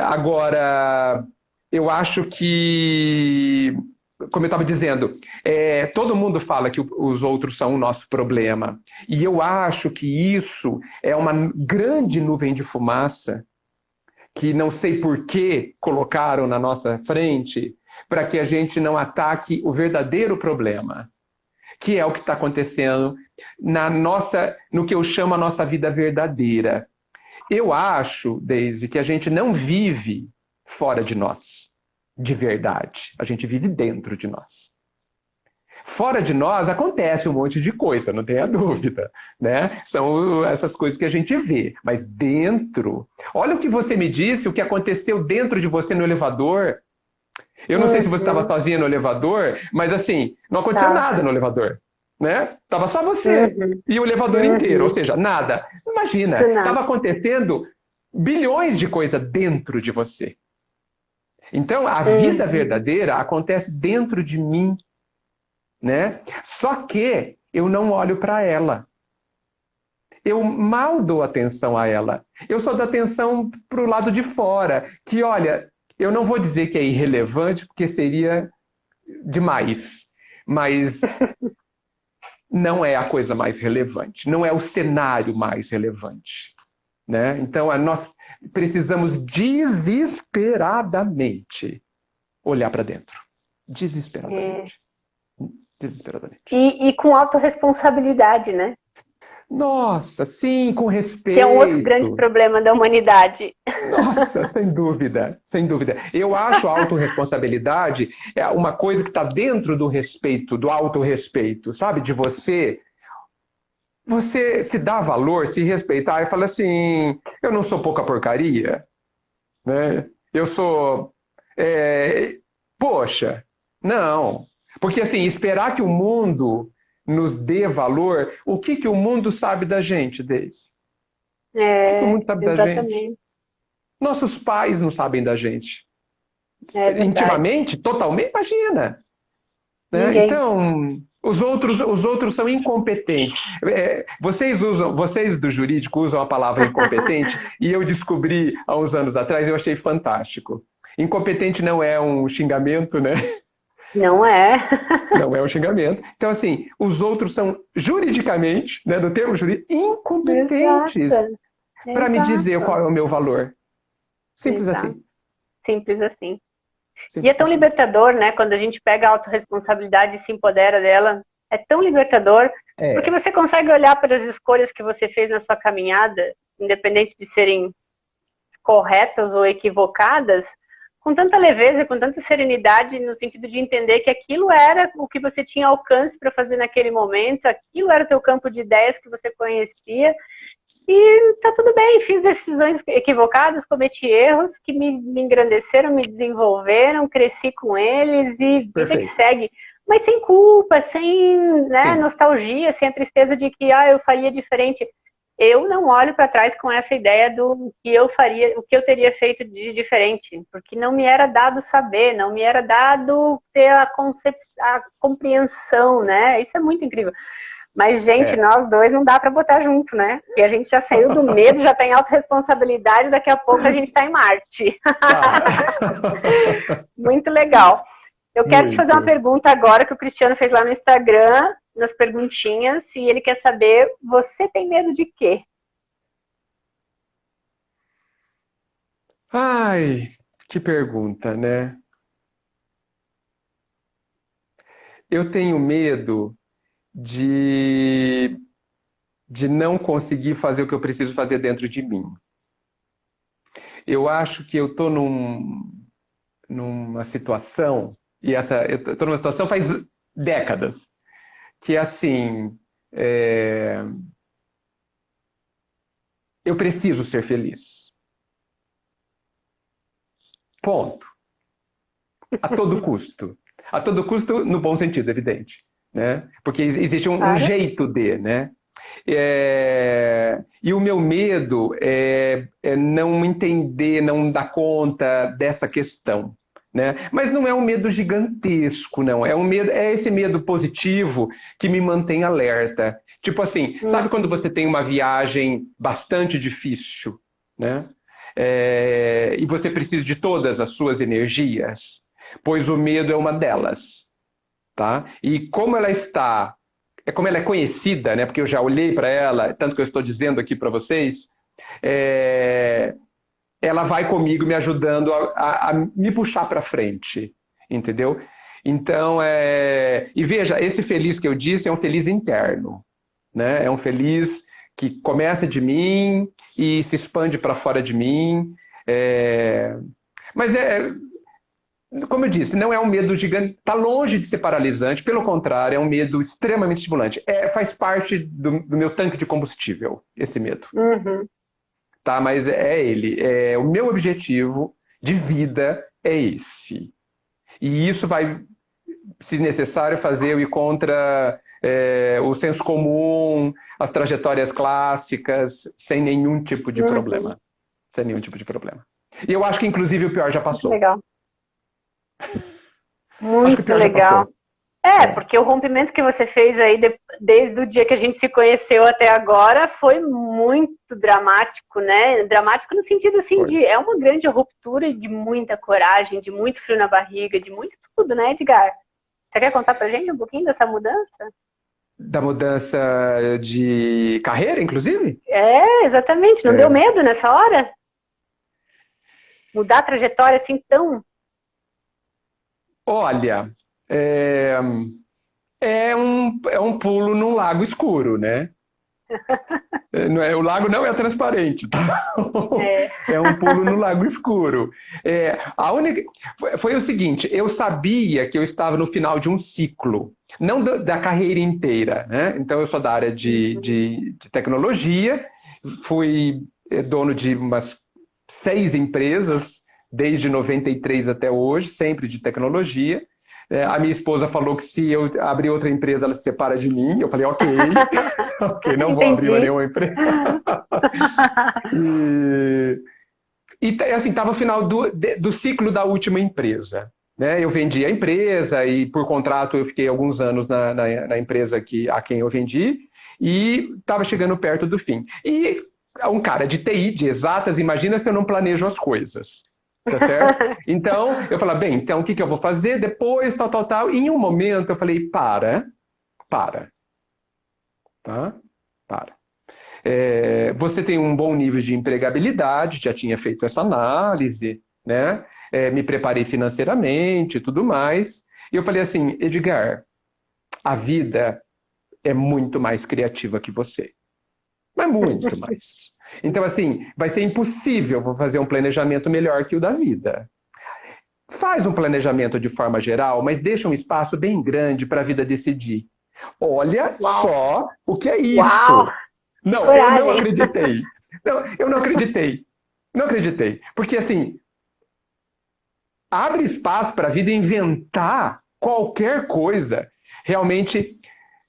Agora, eu acho que... Como eu estava dizendo, todo mundo fala que os outros são o nosso problema. E eu acho que isso é uma grande nuvem de fumaça que não sei por que colocaram na nossa frente para que a gente não ataque o verdadeiro problema, que é o que está acontecendo no que eu chamo a nossa vida verdadeira. Eu acho, Deise, que a gente não vive fora de nós. De verdade. A gente vive dentro de nós. Fora de nós acontece um monte de coisa, não tenha dúvida, né? São essas coisas que a gente vê. Mas dentro... Olha o que você me disse, o que aconteceu dentro de você no elevador. Eu não sei se você estava sozinha no elevador, mas assim, não aconteceu nada no elevador, né? Tava só você e o elevador inteiro, ou seja, nada. Imagina, estava acontecendo bilhões de coisas dentro de você. Então, a vida verdadeira acontece dentro de mim, né? Só que eu não olho para ela. Eu mal dou atenção a ela. Eu só dou atenção para o lado de fora, que, olha, eu não vou dizer que é irrelevante, porque seria demais, mas não é a coisa mais relevante, não é o cenário mais relevante, né? Então, nós precisamos desesperadamente olhar para dentro. Desesperadamente. Desesperadamente. E com autorresponsabilidade, né? Nossa, sim, com respeito. Que é um outro grande problema da humanidade. Nossa, sem dúvida, sem dúvida. Eu acho a autorresponsabilidade uma coisa que está dentro do respeito, do autorrespeito, sabe? De você se dá valor, se respeitar e fala assim, eu não sou pouca porcaria, né? Eu sou... poxa, não. Porque assim, esperar que o mundo nos dê valor, o que o mundo sabe da gente, Deise? O que o mundo sabe da gente? Nossos pais não sabem da gente. Intimamente, totalmente, imagina. Né? Então, os outros são incompetentes. Vocês do jurídico usam a palavra incompetente e eu descobri há uns anos atrás, eu achei fantástico. Incompetente não é um xingamento, né? Não é. Não é um xingamento. Então, assim, os outros são juridicamente, né, no termo jurídico, incompetentes para me dizer qual é o meu valor. Simples assim. Simples assim. E é tão libertador, né? Quando a gente pega a autorresponsabilidade e se empodera dela, é tão libertador, porque você consegue olhar para as escolhas que você fez na sua caminhada, independente de serem corretas ou equivocadas, com tanta leveza, com tanta serenidade, no sentido de entender que aquilo era o que você tinha alcance para fazer naquele momento, aquilo era o teu campo de ideias que você conhecia, e tá tudo bem, fiz decisões equivocadas, cometi erros que me engrandeceram, me desenvolveram, cresci com eles e vida que segue. Mas sem culpa, sem nostalgia, sem a tristeza de que eu faria diferente. Eu não olho para trás com essa ideia do que eu faria, o que eu teria feito de diferente, porque não me era dado saber, não me era dado ter a compreensão, né? Isso é muito incrível. Mas, gente, nós dois não dá para botar junto, né? Porque a gente já saiu do medo, já tem autorresponsabilidade, daqui a pouco a gente está em Marte. Muito legal. Eu quero te fazer uma pergunta agora que o Cristiano fez lá no Instagram, nas perguntinhas, e ele quer saber, você tem medo de quê? Ai, que pergunta, né? Eu tenho medo de, de não conseguir fazer o que eu preciso fazer dentro de mim. Eu acho que eu estou numa situação, eu estou numa situação faz décadas, que é assim, é, eu preciso ser feliz. Ponto. A todo custo. A todo custo, no bom sentido, evidente. Né? Porque existe um jeito de, né? E o meu medo é não entender, não dar conta dessa questão. Né? Mas não é um medo gigantesco, não. É esse medo positivo que me mantém alerta. Tipo assim, sabe quando você tem uma viagem bastante difícil, né? E você precisa de todas as suas energias? Pois o medo é uma delas. Tá? E como ela como ela é conhecida, né? Porque eu já olhei para ela, tanto que eu estou dizendo aqui para vocês, ela vai comigo me ajudando a me puxar para frente, entendeu? Então, e veja, esse feliz que eu disse é um feliz interno, né? É um feliz que começa de mim e se expande para fora de mim. Mas como eu disse, não é um medo gigante, está longe de ser paralisante, pelo contrário, é um medo extremamente estimulante. Faz parte do meu tanque de combustível, esse medo. Uhum. Tá, mas o meu objetivo de vida é esse. E isso vai, se necessário, fazer eu ir contra o senso comum, as trajetórias clássicas, sem nenhum tipo de problema. Sem nenhum tipo de problema. E eu acho que, inclusive, o pior já passou. Legal. Acho que o Muito pior legal. já passou. Porque o rompimento que você fez aí, desde o dia que a gente se conheceu até agora, foi muito dramático, né? Dramático no sentido, assim, é uma grande ruptura de muita coragem, de muito frio na barriga, de muito tudo, né, Edgar? Você quer contar pra gente um pouquinho dessa mudança? Da mudança de carreira, inclusive? Exatamente. Não deu medo nessa hora? Mudar a trajetória assim tão... Olha, é um pulo num lago escuro, né? O lago não é transparente, tá? É um pulo no lago escuro. Foi o seguinte, eu sabia que eu estava no final de um ciclo, não da carreira inteira, né? Então eu sou da área de tecnologia, fui dono de umas 6 empresas, desde 93 até hoje, sempre de tecnologia. A minha esposa falou que se eu abrir outra empresa, ela se separa de mim. Eu falei, ok, não vou abrir nenhuma empresa. E assim, estava no final do ciclo da última empresa. Né? Eu vendi a empresa e, por contrato, eu fiquei alguns anos na empresa a quem eu vendi e estava chegando perto do fim. E um cara de TI, de exatas, imagina se eu não planejo as coisas. Tá certo? Então, eu falei, bem, então o que eu vou fazer depois, tal. E em um momento eu falei, para. Tá? Para. Você tem um bom nível de empregabilidade, já tinha feito essa análise, né? Me preparei financeiramente e tudo mais. E eu falei assim, Edgar, a vida é muito mais criativa que você. Mas muito mais. Então, assim, vai ser impossível fazer um planejamento melhor que o da vida. Faz um planejamento de forma geral, mas deixa um espaço bem grande para a vida decidir. Olha só o que é isso. Uau. Não, coragem. Eu não acreditei. Eu não acreditei. Não acreditei. Porque, assim, abre espaço para a vida inventar qualquer coisa. Realmente,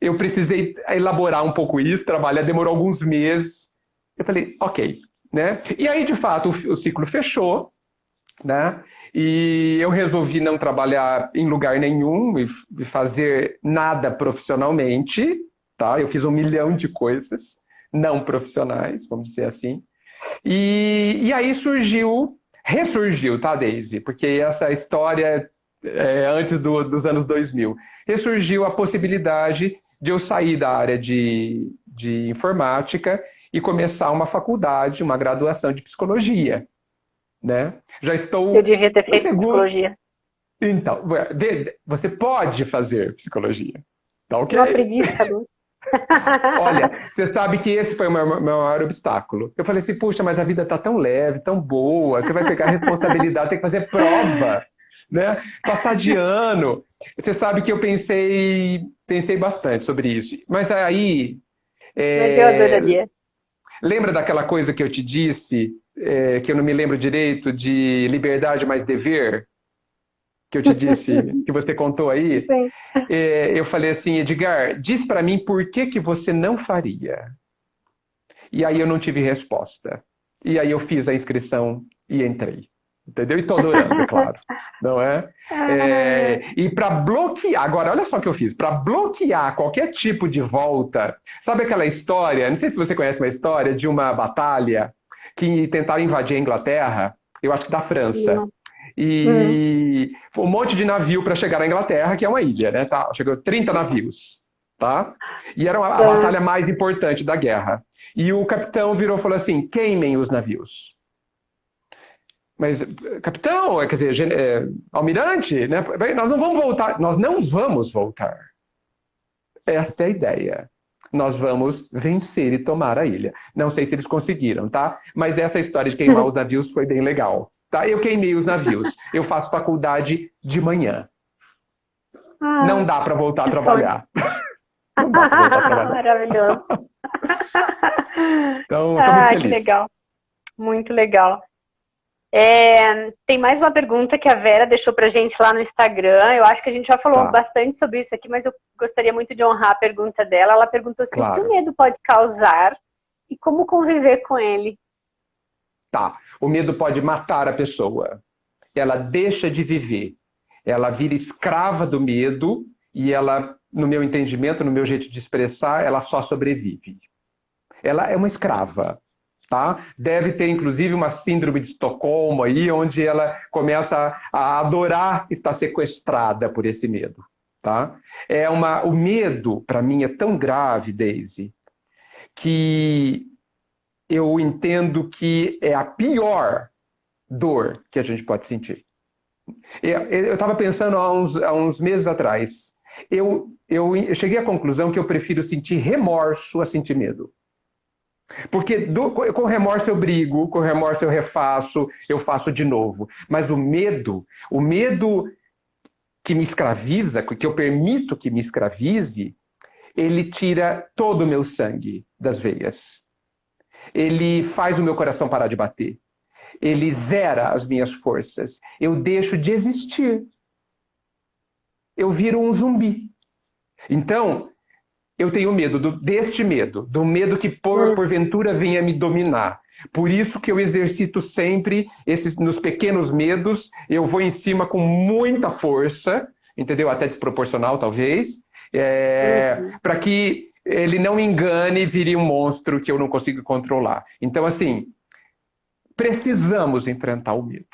eu precisei elaborar um pouco isso, trabalhar, demorou alguns meses. Eu falei, ok, né? E aí, de fato, o ciclo fechou, né? E eu resolvi não trabalhar em lugar nenhum e fazer nada profissionalmente, tá? Eu fiz 1 milhão de coisas não profissionais, vamos dizer assim. E aí ressurgiu, tá, Daisy? Porque essa história antes dos anos 2000. Ressurgiu a possibilidade de eu sair da área de informática e começar uma faculdade, uma graduação de psicologia. né? Já estou Eu devia ter no feito segundo. psicologia. Então, você pode fazer psicologia, tá Uma ok? preguiça, Lu. Olha, você sabe que esse foi o meu maior obstáculo. Eu falei assim, puxa, mas a vida tá tão leve, tão boa, você vai pegar responsabilidade, tem que fazer prova, né? Passar de ano. Você sabe que eu pensei bastante sobre isso. Mas aí, Mas eu é, adoraria. lembra daquela coisa que eu te disse, que eu não me lembro direito, de liberdade mais dever? Que eu te disse, que você contou aí? Sim. Eu falei assim, Edgar, diz para mim por que que você não faria? E aí eu não tive resposta. E aí eu fiz a inscrição e entrei. Entendeu? E tô adorando, é claro. Não é? E para bloquear, agora olha só o que eu fiz, para bloquear qualquer tipo de volta, sabe aquela história, não sei se você conhece uma história de uma batalha que tentaram invadir a Inglaterra, eu acho que da França. Não. E foi um monte de navio para chegar à Inglaterra, que é uma ilha, né? Tá? Chegou 30 navios, tá? E era a batalha mais importante da guerra. E o capitão virou e falou assim: queimem os navios. Mas, capitão, quer dizer, almirante, né? Nós não vamos voltar. Nós não vamos voltar. Esta é a ideia. Nós vamos vencer e tomar a ilha. Não sei se eles conseguiram, tá? Mas essa história de queimar os navios foi bem legal. Tá? Eu queimei os navios. Eu faço faculdade de manhã. Não dá para voltar a trabalhar. Não dá para voltar a trabalhar. Maravilhoso. Então, estou muito feliz. Que legal. Muito legal. Tem mais uma pergunta que a Vera deixou pra gente lá no Instagram. Eu acho que a gente já falou bastante sobre isso aqui, mas eu gostaria muito de honrar a pergunta dela. Ela perguntou assim, o que o medo pode causar e como conviver com ele? Tá. O medo pode matar a pessoa. Ela deixa de viver. Ela vira escrava do medo e ela, no meu entendimento, no meu jeito de expressar, ela só sobrevive. Ela é uma escrava. Tá? Deve ter, inclusive, uma síndrome de Estocolmo aí, onde ela começa a adorar estar sequestrada por esse medo. Tá? O medo, para mim, é tão grave, Daisy, que eu entendo que é a pior dor que a gente pode sentir. Eu estava pensando há uns meses atrás, eu cheguei à conclusão que eu prefiro sentir remorso a sentir medo. Porque com remorso eu brigo, com remorso eu refaço, eu faço de novo. Mas o medo que me escraviza, que eu permito que me escravize, ele tira todo o meu sangue das veias. Ele faz o meu coração parar de bater. Ele zera as minhas forças. Eu deixo de existir. Eu viro um zumbi. Então, eu tenho medo deste medo, do medo que porventura venha me dominar. Por isso que eu exercito sempre nos pequenos medos, eu vou em cima com muita força, entendeu? Até desproporcional, talvez, para que ele não me engane e vire um monstro que eu não consigo controlar. Então, assim, precisamos enfrentar o medo.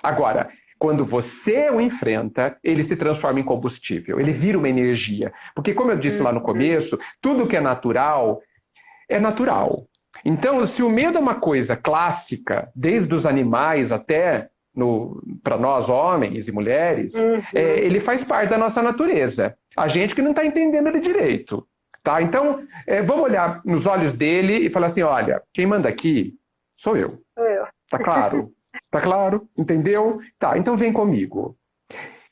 Agora, quando você o enfrenta, ele se transforma em combustível, ele vira uma energia. Porque, como eu disse lá no começo, tudo que é natural. Então, se o medo é uma coisa clássica, desde os animais até para nós, homens e mulheres, ele faz parte da nossa natureza. A gente que não está entendendo ele direito. Tá? Então, vamos olhar nos olhos dele e falar assim, olha, quem manda aqui sou eu. Sou eu. Tá claro? Tá claro? Entendeu? Tá, então vem comigo.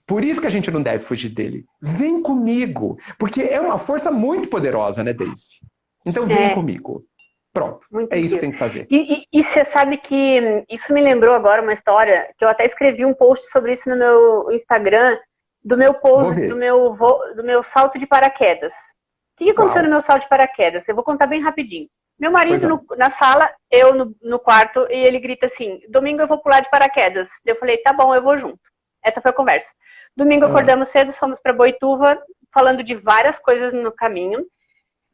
Por isso que a gente não deve fugir dele. Vem comigo. Porque é uma força muito poderosa, né, Daisy? Então vem comigo. Pronto. Muito isso que tem que fazer. E você sabe que isso me lembrou agora uma história, que eu até escrevi um post sobre isso no meu Instagram, do meu do meu salto de paraquedas. O que aconteceu no meu salto de paraquedas? Eu vou contar bem rapidinho. Meu marido na sala, eu no quarto, e ele grita assim, domingo eu vou pular de paraquedas. Eu falei, tá bom, eu vou junto. Essa foi a conversa. Domingo acordamos cedo, fomos para Boituva, falando de várias coisas no caminho.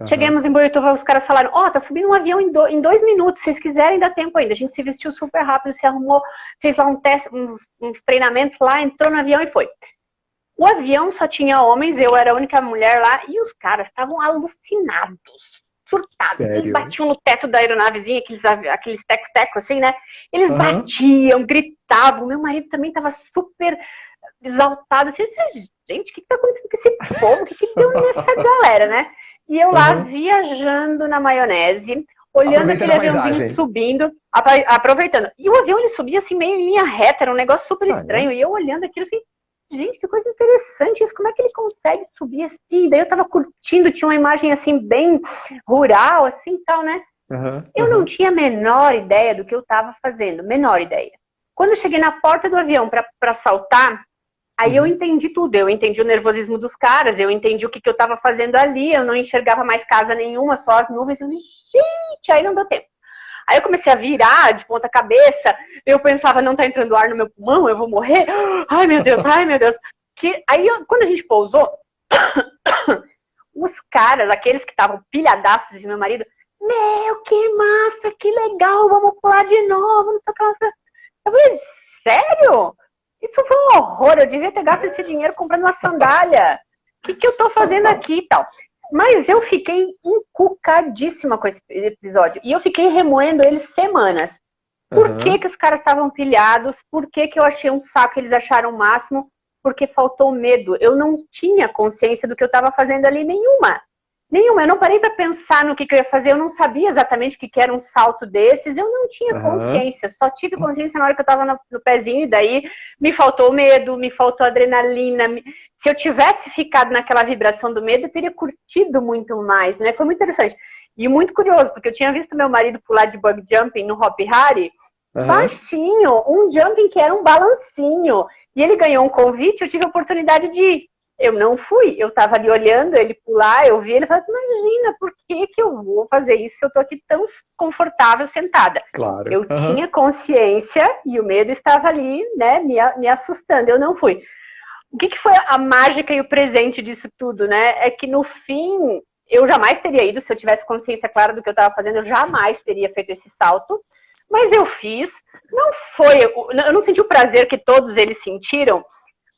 Chegamos em Boituva, os caras falaram, tá subindo um avião em 2 minutos, se vocês quiserem dá tempo ainda. A gente se vestiu super rápido, se arrumou, fez lá uns treinamentos lá, entrou no avião e foi. O avião só tinha homens, eu era a única mulher lá, e os caras estavam alucinados. surtados. Sério? Eles batiam no teto da aeronavezinha, aqueles teco-teco assim, né? Eles batiam, gritavam. Meu marido também estava super exaltado. Assim, gente, o que está acontecendo com esse povo? O que deu nessa galera, né? E eu lá viajando na maionese, olhando aquele aviãozinho subindo, aproveitando. E o avião, ele subia assim, meio em linha reta, era um negócio super estranho. E eu olhando aquilo assim, gente, que coisa interessante isso, como é que ele consegue subir assim? Daí eu tava curtindo, tinha uma imagem assim, bem rural, assim, tal, né? Eu não tinha a menor ideia do que eu tava fazendo, menor ideia. Quando eu cheguei na porta do avião para saltar, aí eu entendi tudo, eu entendi o nervosismo dos caras, eu entendi o que eu tava fazendo ali, eu não enxergava mais casa nenhuma, só as nuvens, eu falei, gente, aí não deu tempo. Aí eu comecei a virar de ponta cabeça, eu pensava, não tá entrando ar no meu pulmão, eu vou morrer, ai meu Deus, ai meu Deus. Aí quando a gente pousou, os caras, aqueles que estavam pilhadaços de meu marido, meu, que massa, que legal, vamos pular de novo, não sei o que. Eu falei, sério? Isso foi um horror, eu devia ter gasto esse dinheiro comprando uma sandália. O que eu tô fazendo aqui e tal? Mas eu fiquei encucadíssima com esse episódio. E eu fiquei remoendo ele semanas. Por que os caras estavam pilhados? Por que eu achei um saco, eles acharam o máximo? Porque faltou medo. Eu não tinha consciência do que eu estava fazendo ali, nenhuma. Eu não parei para pensar no que eu ia fazer, eu não sabia exatamente o que era um salto desses, eu não tinha consciência, só tive consciência na hora que eu estava no pezinho, e daí me faltou medo, me faltou adrenalina. Se eu tivesse ficado naquela vibração do medo, eu teria curtido muito mais, né? Foi muito interessante. E muito curioso, porque eu tinha visto meu marido pular de bug jumping no Hopi Hari, baixinho, um jumping que era um balancinho, e ele ganhou um convite, eu tive a oportunidade de ir. Eu não fui, eu tava ali olhando ele pular, eu vi ele e falei, imagina, por que eu vou fazer isso se eu tô aqui tão confortável sentada? Claro. Eu tinha consciência e o medo estava ali, né, me assustando, eu não fui. O que foi a mágica e o presente disso tudo, né? É que no fim, eu jamais teria ido, se eu tivesse consciência clara do que eu tava fazendo, eu jamais teria feito esse salto, mas eu fiz, eu não senti o prazer que todos eles sentiram,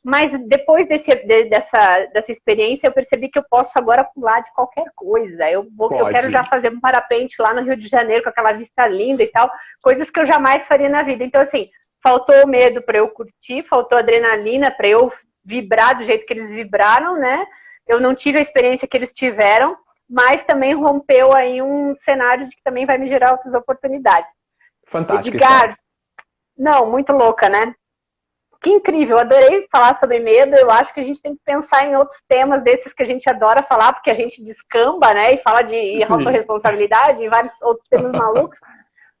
mas depois dessa experiência, eu percebi que eu posso agora pular de qualquer coisa. Eu quero já fazer um parapente lá no Rio de Janeiro com aquela vista linda e tal, coisas que eu jamais faria na vida. Então, assim, faltou medo para eu curtir, faltou adrenalina para eu vibrar do jeito que eles vibraram, né? Eu não tive a experiência que eles tiveram, mas também rompeu aí um cenário de que também vai me gerar outras oportunidades. Fantástico. Edgar, não, muito louca, né? Que incrível, adorei falar sobre medo, eu acho que a gente tem que pensar em outros temas desses que a gente adora falar, porque a gente descamba, né, e fala de autorresponsabilidade e vários outros temas malucos.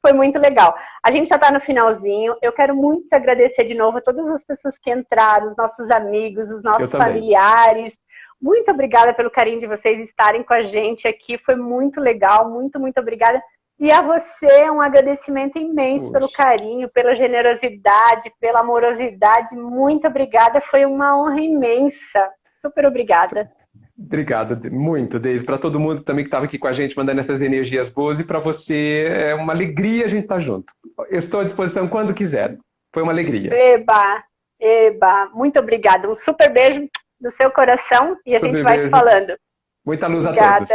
Foi muito legal. A gente já está no finalzinho, eu quero muito agradecer de novo a todas as pessoas que entraram, os nossos amigos, os nossos familiares. Muito obrigada pelo carinho de vocês estarem com a gente aqui, foi muito legal, muito, muito obrigada. E a você, um agradecimento imenso pelo carinho, pela generosidade, pela amorosidade. Muito obrigada, foi uma honra imensa. Super obrigada. Obrigado muito, Deise. Para todo mundo também que estava aqui com a gente, mandando essas energias boas. E para você, é uma alegria a gente estar junto. Estou à disposição quando quiser. Foi uma alegria. Eba. Muito obrigada. Um super beijo no seu coração e a gente vai se falando. Muita luz a todos.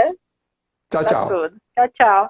Tchau, tchau.